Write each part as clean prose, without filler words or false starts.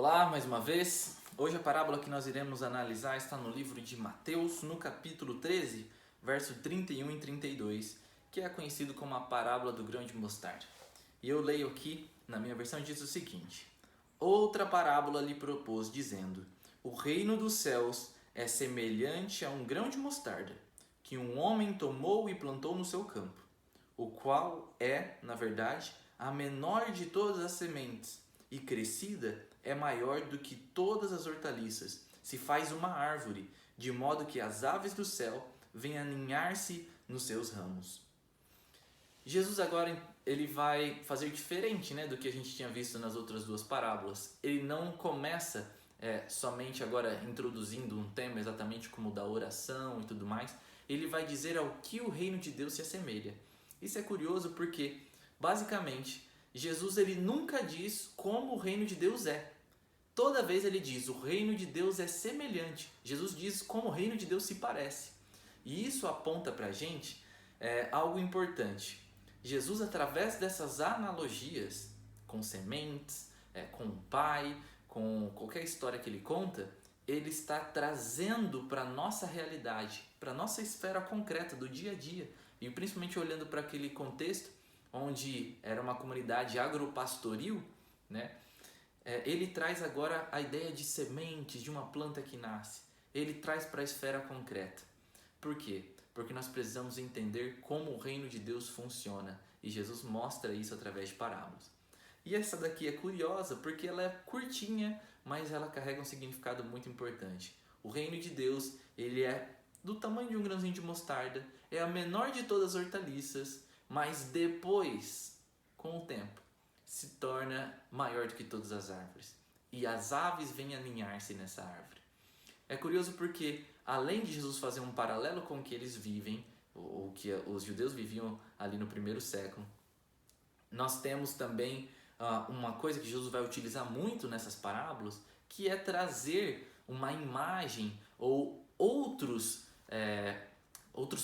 Olá, mais uma vez. Hoje a parábola que nós iremos analisar está no livro de Mateus, no capítulo 13, verso 31 e 32, que é conhecido como a parábola do grão de mostarda. E eu leio aqui, na minha versão, diz o seguinte: Outra parábola lhe propôs, dizendo: O reino dos céus é semelhante a um grão de mostarda, que um homem tomou e plantou no seu campo, o qual é, na verdade, a menor de todas as sementes, e crescida é maior do que todas as hortaliças. Se faz uma árvore, de modo que as aves do céu venham aninhar-se nos seus ramos. Jesus agora ele vai fazer diferente, do que a gente tinha visto nas outras duas parábolas. Ele não começa somente agora introduzindo um tema exatamente como o da oração e tudo mais. Ele vai dizer ao que o reino de Deus se assemelha. Isso é curioso porque, basicamente, Jesus ele nunca diz como o reino de Deus é. Toda vez ele diz, o reino de Deus é semelhante. Jesus diz como o reino de Deus se parece. E isso aponta para a gente algo importante. Jesus, através dessas analogias, com sementes, com o pai, com qualquer história que ele conta, ele está trazendo para a nossa realidade, para a nossa esfera concreta do dia a dia. E principalmente olhando para aquele contexto, onde era uma comunidade agropastoril, ele traz agora a ideia de sementes, de uma planta que nasce. Ele traz para a esfera concreta. Por quê? Porque nós precisamos entender como o reino de Deus funciona. E Jesus mostra isso através de parábolas. E essa daqui é curiosa porque ela é curtinha, mas ela carrega um significado muito importante. O reino de Deus, ele é do tamanho de um grãozinho de mostarda, é a menor de todas as hortaliças, mas depois, com o tempo, se torna maior do que todas as árvores. E as aves vêm aninhar-se nessa árvore. É curioso porque, além de Jesus fazer um paralelo com o que eles vivem, o que os judeus viviam ali no primeiro século, nós temos também uma coisa que Jesus vai utilizar muito nessas parábolas, que é trazer uma imagem ou outros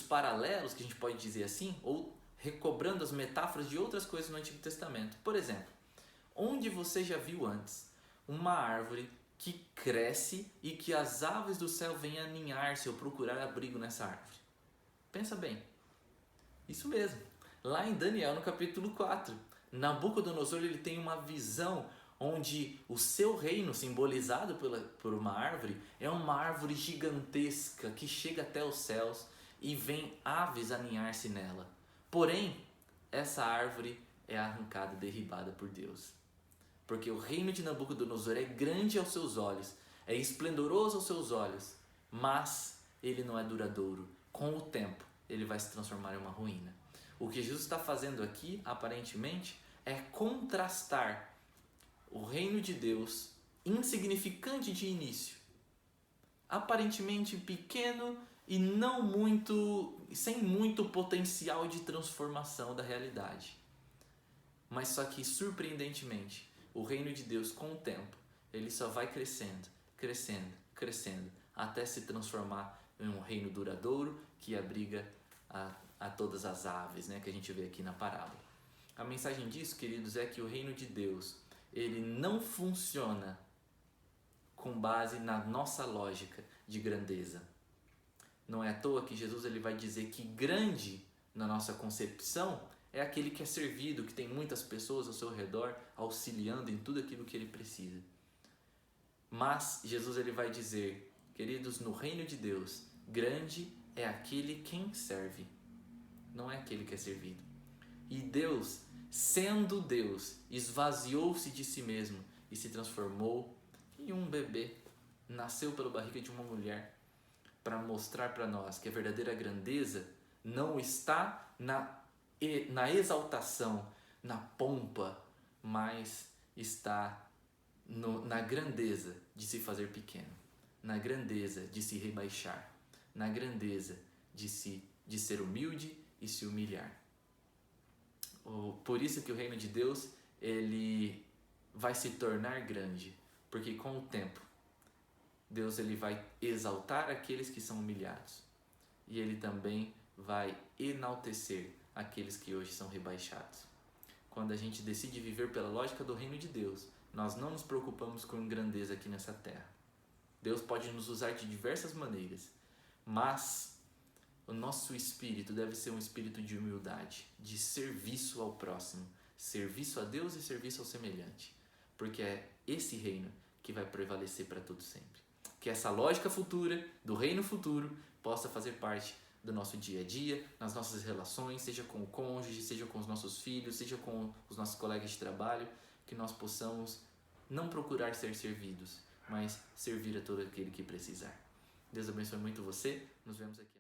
paralelos, que a gente pode dizer assim, ou recobrando as metáforas de outras coisas no Antigo Testamento. Por exemplo, onde você já viu antes uma árvore que cresce e que as aves do céu vêm aninhar-se ou procurar abrigo nessa árvore? Pensa bem. Isso mesmo. Lá em Daniel, no capítulo 4, Nabucodonosor ele tem uma visão onde o seu reino, simbolizado por uma árvore, é uma árvore gigantesca que chega até os céus e vem aves aninhar-se nela. Porém, essa árvore é arrancada e derribada por Deus. Porque o reino de Nabucodonosor é grande aos seus olhos, é esplendoroso aos seus olhos, mas ele não é duradouro. Com o tempo, ele vai se transformar em uma ruína. O que Jesus está fazendo aqui, aparentemente, é contrastar o reino de Deus, insignificante de início, aparentemente pequeno e não muito, sem muito potencial de transformação da realidade. Mas só que, surpreendentemente, o reino de Deus, com o tempo, ele só vai crescendo, crescendo, crescendo, até se transformar em um reino duradouro que abriga a todas as aves, que a gente vê aqui na parábola. A mensagem disso, queridos, é que o reino de Deus, ele não funciona com base na nossa lógica de grandeza. Não é à toa que Jesus ele vai dizer que grande, na nossa concepção, é aquele que é servido, que tem muitas pessoas ao seu redor, auxiliando em tudo aquilo que ele precisa. Mas Jesus ele vai dizer, queridos, no reino de Deus, grande é aquele quem serve, não é aquele que é servido. E Deus, sendo Deus, esvaziou-se de si mesmo e se transformou em um bebê, nasceu pela barriga de uma mulher, para mostrar para nós que a verdadeira grandeza não está na exaltação, na pompa, mas está na grandeza de se fazer pequeno, na grandeza de se rebaixar, na grandeza de ser humilde e se humilhar. Por isso que o reino de Deus ele vai se tornar grande, porque com o tempo Deus ele vai exaltar aqueles que são humilhados e ele também vai enaltecer aqueles que hoje são rebaixados. Quando a gente decide viver pela lógica do reino de Deus, nós não nos preocupamos com grandeza aqui nessa terra. Deus pode nos usar de diversas maneiras, mas o nosso espírito deve ser um espírito de humildade, de serviço ao próximo, serviço a Deus e serviço ao semelhante, porque é esse reino que vai prevalecer para todo sempre. Que essa lógica futura, do reino futuro, possa fazer parte do nosso dia a dia, nas nossas relações, seja com o cônjuge, seja com os nossos filhos, seja com os nossos colegas de trabalho, que nós possamos não procurar ser servidos, mas servir a todo aquele que precisar. Deus abençoe muito você, nos vemos aqui.